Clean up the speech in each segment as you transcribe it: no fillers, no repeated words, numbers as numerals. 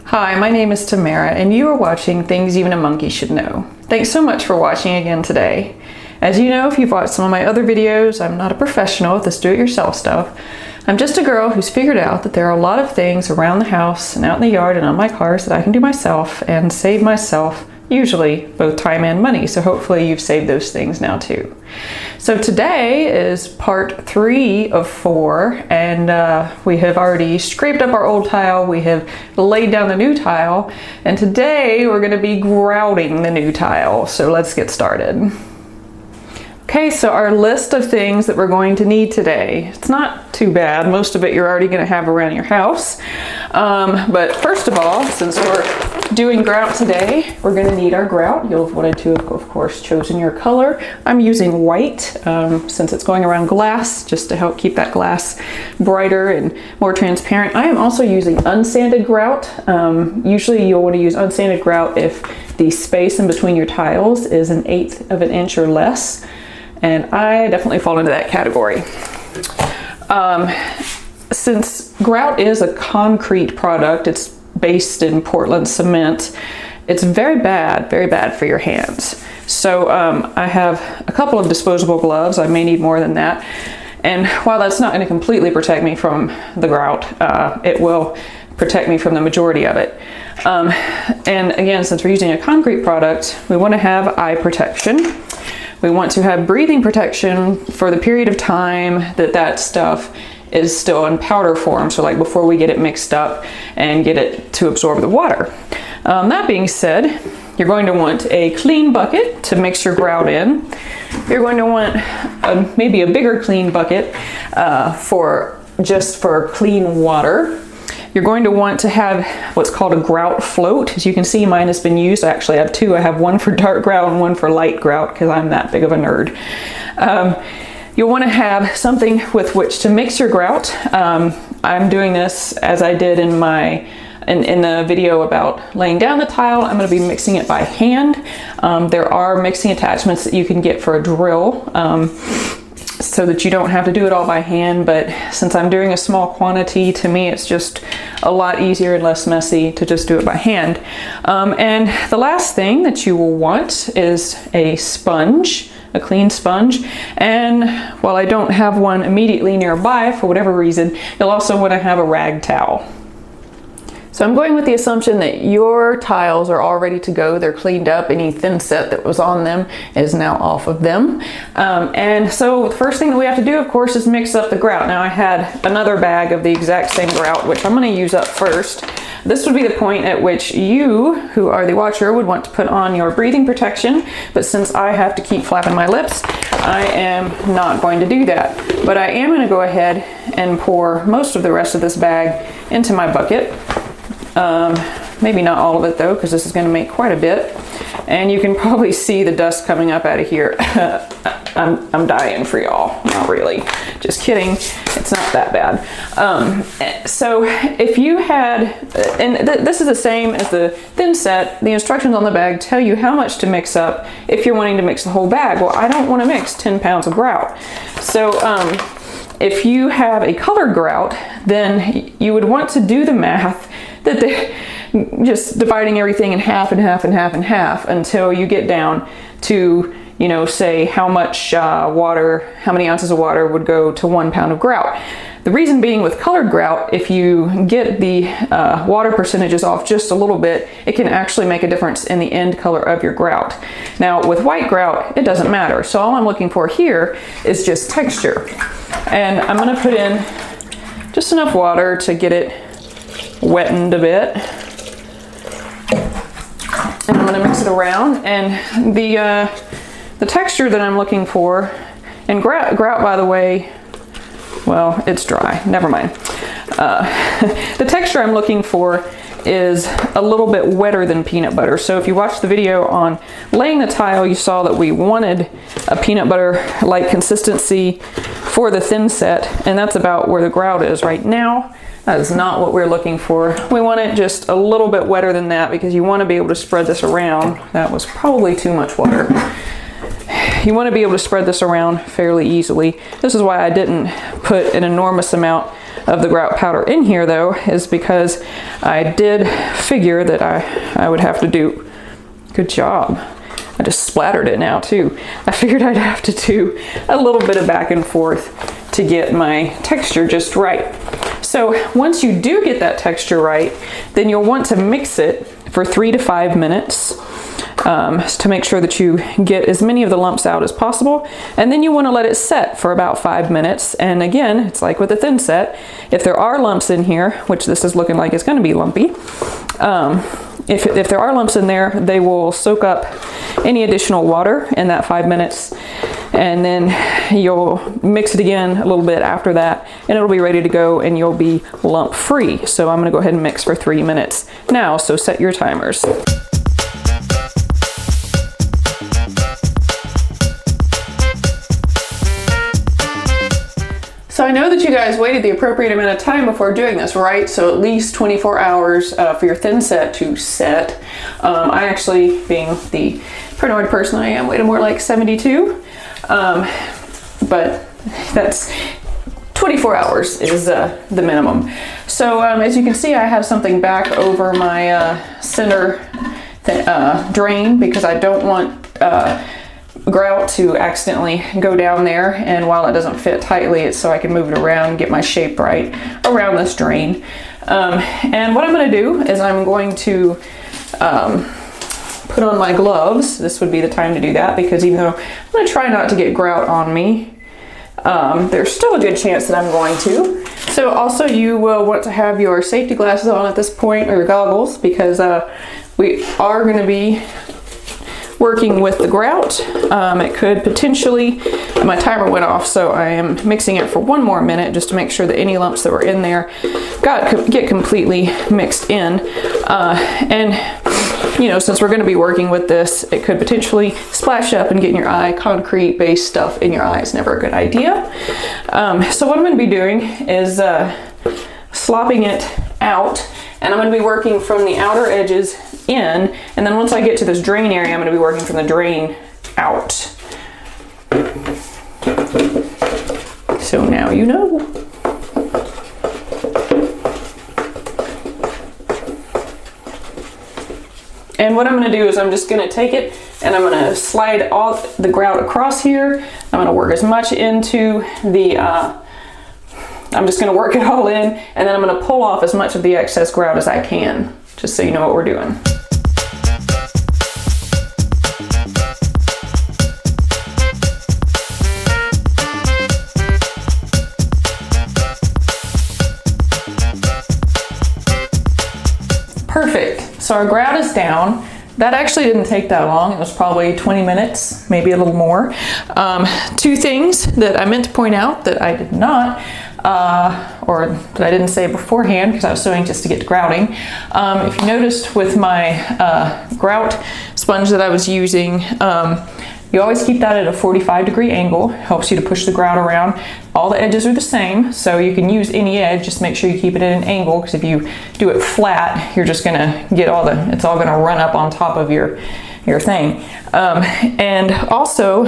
Hi, my name is Tamara, and you are watching Things Even a Monkey Should Know. Thanks so much for watching again today. As you know, if you've watched some of my other videos, I'm not a professional at this do-it-yourself stuff. I'm just a girl who's figured out that there are a lot of things around the house and out in the yard and on my cars that I can do myself and save myself, usually both time and money. So hopefully you've saved those things now too. So today is part 3 of 4, and we have already scraped up our old tile, we have laid down the new tile, and today we're going to be grouting the new tile. So let's get started. Okay, so our list of things that we're going to need today, it's not too bad. Most of it you're already going to have around your house. But first of all, since we're doing grout today, we're going to need our grout. You'll have wanted to, of course, chosen your color. I'm using white since it's going around glass, just to help keep that glass brighter and more transparent. I am also using unsanded grout. Usually you'll want to use unsanded grout if the space in between your tiles is 1/8 of an inch or less. And I definitely fall into that category. Since grout is a concrete product, it's based in Portland cement, it's very bad for your hands. So I have a couple of disposable gloves. I may need more than that. And while that's not going to completely protect me from the grout, it will protect me from the majority of it. And again, since we're using a concrete product, we want to have eye protection. We want to have breathing protection for the period of time that stuff is still in powder form. So like before we get it mixed up and get it to absorb the water. That being said, you're going to want a clean bucket to mix your grout in. You're going to want maybe a bigger clean bucket for clean water. You're going to want to have what's called a grout float. As you can see, mine has been used. Actually, I have 2. I have one for dark grout and one for light grout because I'm that big of a nerd. You'll want to have something with which to mix your grout. I'm doing this as I did in the video about laying down the tile. I'm going to be mixing it by hand. There are mixing attachments that you can get for a drill, so that you don't have to do it all by hand, but since I'm doing a small quantity, to me it's just a lot easier and less messy to just do it by hand. And the last thing that you will want is a sponge, a clean sponge. And while I don't have one immediately nearby for whatever reason, you'll also want to have a rag towel. So I'm going with the assumption that your tiles are all ready to go. They're cleaned up. Any thin set that was on them is now off of them. And so the first thing that we have to do, of course, is mix up the grout. Now I had another bag of the exact same grout, which I'm going to use up first. This would be the point at which you, who are the watcher, would want to put on your breathing protection. But since I have to keep flapping my lips, I am not going to do that. But I am going to go ahead and pour most of the rest of this bag into my bucket. Maybe not all of it though, because this is going to make quite a bit. And you can probably see the dust coming up out of here. I'm dying for y'all. Not really. Just kidding. It's not that bad. So if you had, and this is the same as the thin set, the instructions on the bag tell you how much to mix up if you're wanting to mix the whole bag. Well, I don't want to mix 10 pounds of grout. So if you have a colored grout, then you would want to do the math that just dividing everything in half and half and half and half until you get down to, you know, say how much water, how many ounces of water would go to 1 pound of grout. The reason being, with colored grout, if you get the water percentages off just a little bit, it can actually make a difference in the end color of your grout. Now with white grout, it doesn't matter. So all I'm looking for here is just texture. And I'm going to put in just enough water to get it wettened a bit. And I'm going to mix it around. And the texture that I'm looking for, and grout, by the way, well, it's dry. Never mind. The texture I'm looking for is a little bit wetter than peanut butter. So if you watched the video on laying the tile, you saw that we wanted a peanut butter-like consistency for the thin set, and that's about where the grout is right now. That is not what we're looking for. We want it just a little bit wetter than that because you want to be able to spread this around. That was probably too much water. you want to be able to spread this around fairly easily. This is why I didn't put an enormous amount of the grout powder in here though, is because I did figure that I would have to do, good job. I just splattered it now too. I figured I'd have to do a little bit of back and forth to get my texture just right. So once you do get that texture right, then you'll want to mix it for 3 to 5 minutes to make sure that you get as many of the lumps out as possible. And then you want to let it set for about 5 minutes. And again, it's like with the thin set, if there are lumps in here, which this is looking like it's going to be lumpy, if there are lumps in there, they will soak up any additional water in that 5 minutes. And then you'll mix it again a little bit after that, and it'll be ready to go, and you'll be lump free. So I'm going to go ahead and mix for 3 minutes now, so set your timers. So I know that you guys waited the appropriate amount of time before doing this, right? So at least 24 hours for your thin set to set. I actually, being the paranoid person I am, waited more like 72. But that's 24 hours is the minimum. So as you can see, I have something back over my center drain because I don't want grout to accidentally go down there, and while it doesn't fit tightly, it's so I can move it around and get my shape right around this drain. And what I'm going to do is I'm going to put on my gloves. This would be the time to do that, because even though I'm going to try not to get grout on me, there's still a good chance that I'm going to. So also you will want to have your safety glasses on at this point, or your goggles, because we are going to be working with the grout. It could potentially, my timer went off, so I am mixing it for 1 more minute just to make sure that any lumps that were in there get completely mixed in. And you know, since we're going to be working with this, it could potentially splash up and get in your eye. Concrete based stuff in your eye is never a good idea. So what I'm going to be doing is slopping it out, and I'm going to be working from the outer edges in, and then once I get to this drain area, I'm going to be working from the drain out. So now you know. And what I'm going to do is I'm just going to take it and I'm going to slide all the grout across here. I'm going to work as much into the I'm just going to work it all in, and then I'm going to pull off as much of the excess grout as I can, just so you know what we're doing. Perfect. So our grout is down. That actually didn't take that long. It was probably 20 minutes, maybe a little more. 2 things that I meant to point out that I did not, or that I didn't say beforehand because I was so anxious to get to grouting. If you noticed with my grout sponge that I was using, you always keep that at a 45-degree angle. Helps you to push the grout around. All the edges are the same, so you can use any edge, just make sure you keep it at an angle, because if you do it flat, you're just gonna get it's all gonna run up on top of your thing. And also,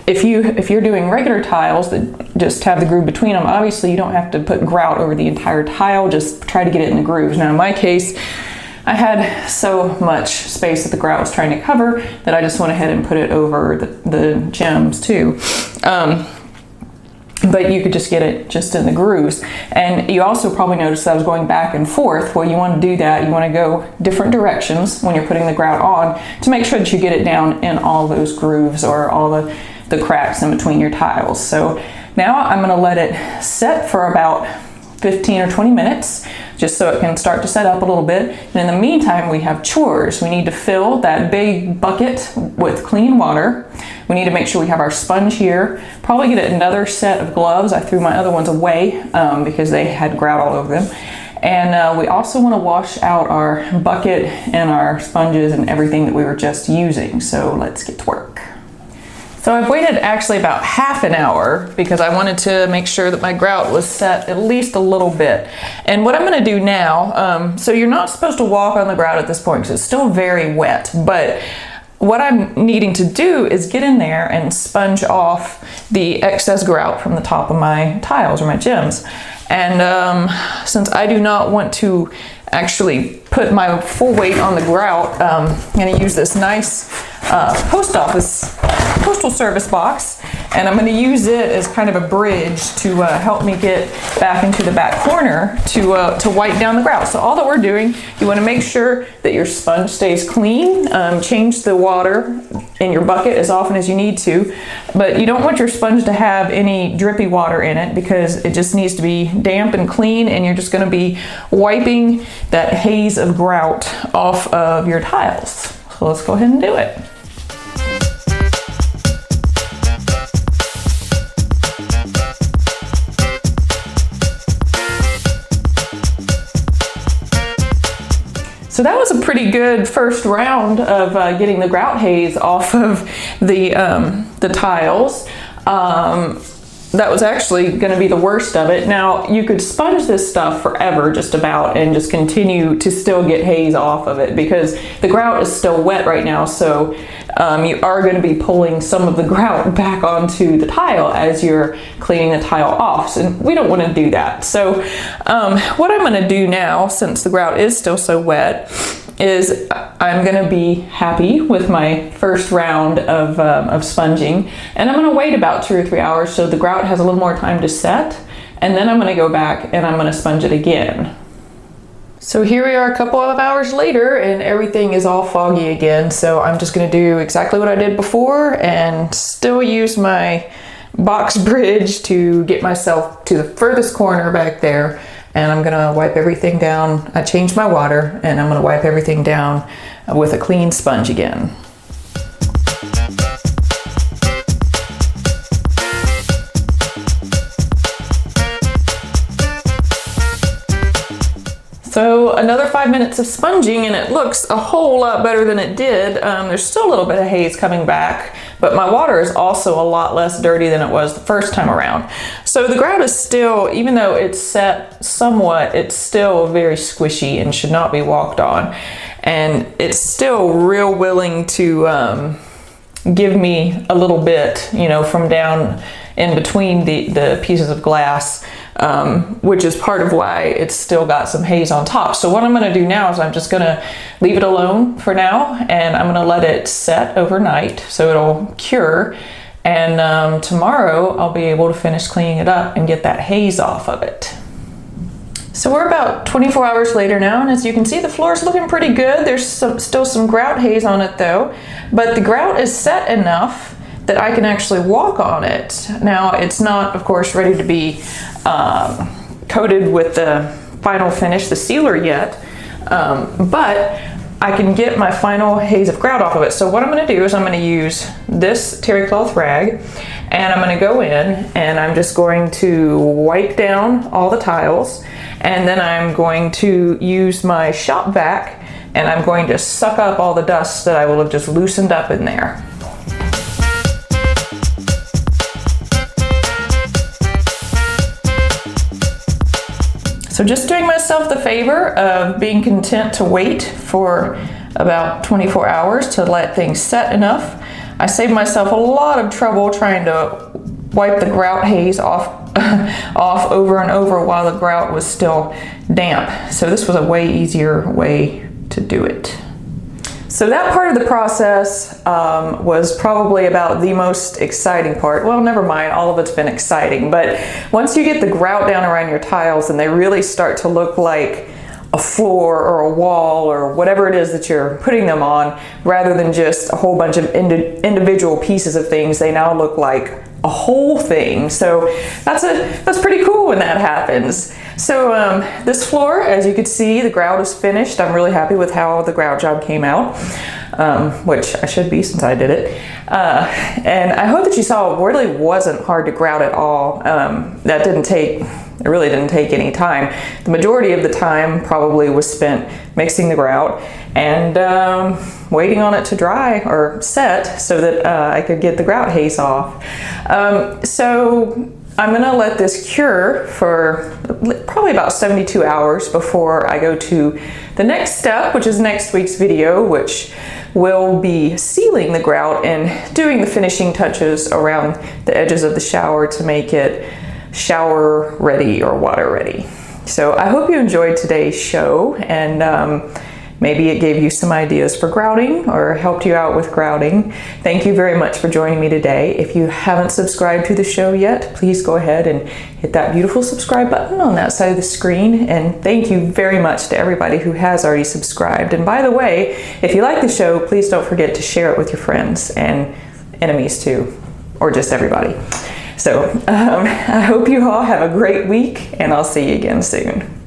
if you're doing regular tiles that just have the groove between them, obviously you don't have to put grout over the entire tile, just try to get it in the grooves. Now in my case, I had so much space that the grout was trying to cover that I just went ahead and put it over the gems too. But you could just get it just in the grooves. And you also probably noticed that I was going back and forth. Well, you want to do that. You want to go different directions when you're putting the grout on to make sure that you get it down in all those grooves or all the cracks in between your tiles. So now I'm going to let it set for about 15 or 20 minutes, just so it can start to set up a little bit. And in the meantime, we have chores. We need to fill that big bucket with clean water. We need to make sure we have our sponge here. Probably get another set of gloves. I threw my other ones away because they had grout all over them. And we also want to wash out our bucket and our sponges and everything that we were just using. So let's get to work. So I've waited actually about half an hour because I wanted to make sure that my grout was set at least a little bit. And what I'm going to do now, so you're not supposed to walk on the grout at this point because it's still very wet, but what I'm needing to do is get in there and sponge off the excess grout from the top of my tiles or my gems. And since I do not want to actually put my full weight on the grout, I'm going to use this nice postal service box, and I'm going to use it as kind of a bridge to help me get back into the back corner to wipe down the grout. So all that we're doing, you want to make sure that your sponge stays clean. Change the water in your bucket as often as you need to, but you don't want your sponge to have any drippy water in it, because it just needs to be damp and clean, and you're just going to be wiping that haze of grout off of your tiles. So let's go ahead and do it. So that was a pretty good first round of getting the grout haze off of the tiles. That was actually going to be the worst of it. Now, you could sponge this stuff forever just about and just continue to still get haze off of it, because the grout is still wet right now, so you are going to be pulling some of the grout back onto the tile as you're cleaning the tile off, and we don't want to do that. So what I'm going to do now, since the grout is still so wet, is I'm going to be happy with my first round of sponging, and I'm going to wait about 2 or 3 hours so the grout has a little more time to set, and then I'm going to go back and I'm going to sponge it again. So here we are a couple of hours later, and everything is all foggy again, so I'm just going to do exactly what I did before and still use my box bridge to get myself to the furthest corner back there. And I'm gonna wipe everything down. I changed my water, and I'm gonna wipe everything down with a clean sponge again. So another 5 minutes of sponging, and it looks a whole lot better than it did. There's still a little bit of haze coming back, but my water is also a lot less dirty than it was the first time around. So the grout is still, even though it's set somewhat, it's still very squishy and should not be walked on. And it's still real willing to give me a little bit, you know, from down in between the pieces of glass, which is part of why it's still got some haze on top. So what I'm going to do now is I'm just going to leave it alone for now, and I'm going to let it set overnight so it'll cure, and tomorrow I'll be able to finish cleaning it up and get that haze off of it. So we're about 24 hours later now, and as you can see, the floor is looking pretty good. There's still some grout haze on it though, but the grout is set enough that I can actually walk on it. Now, it's not, of course, ready to be coated with the final finish, the sealer yet, but I can get my final haze of grout off of it. So what I'm going to do is I'm going to use this terry cloth rag, and I'm going to go in and I'm just going to wipe down all the tiles, and then I'm going to use my shop vac, and I'm going to suck up all the dust that I will have just loosened up in there. So just doing myself the favor of being content to wait for about 24 hours to let things set enough. I saved myself a lot of trouble trying to wipe the grout haze off over and over while the grout was still damp. So this was a way easier way to do it. So that part of the process was probably about the most exciting part. Well, never mind, all of it's been exciting, but once you get the grout down around your tiles and they really start to look like a floor or a wall or whatever it is that you're putting them on, rather than just a whole bunch of individual pieces of things, they now look like a whole thing. So that's pretty cool when that happens. So this floor, as you can see, the grout is finished. I'm really happy with how the grout job came out, which I should be since I did it. And I hope that you saw it really wasn't hard to grout at all. It really didn't take any time. The majority of the time probably was spent mixing the grout and waiting on it to dry or set so that I could get the grout haze off. So I'm gonna let this cure for probably about 72 hours before I go to the next step, which is next week's video, which we'll be sealing the grout and doing the finishing touches around the edges of the shower to make it shower ready or water ready. So I hope you enjoyed today's show, and maybe it gave you some ideas for grouting or helped you out with grouting. Thank you very much for joining me today. If you haven't subscribed to the show yet, please go ahead and hit that beautiful subscribe button on that side of the screen. And thank you very much to everybody who has already subscribed. And by the way, if you like the show, please don't forget to share it with your friends and enemies too, or just everybody. So I hope you all have a great week, and I'll see you again soon.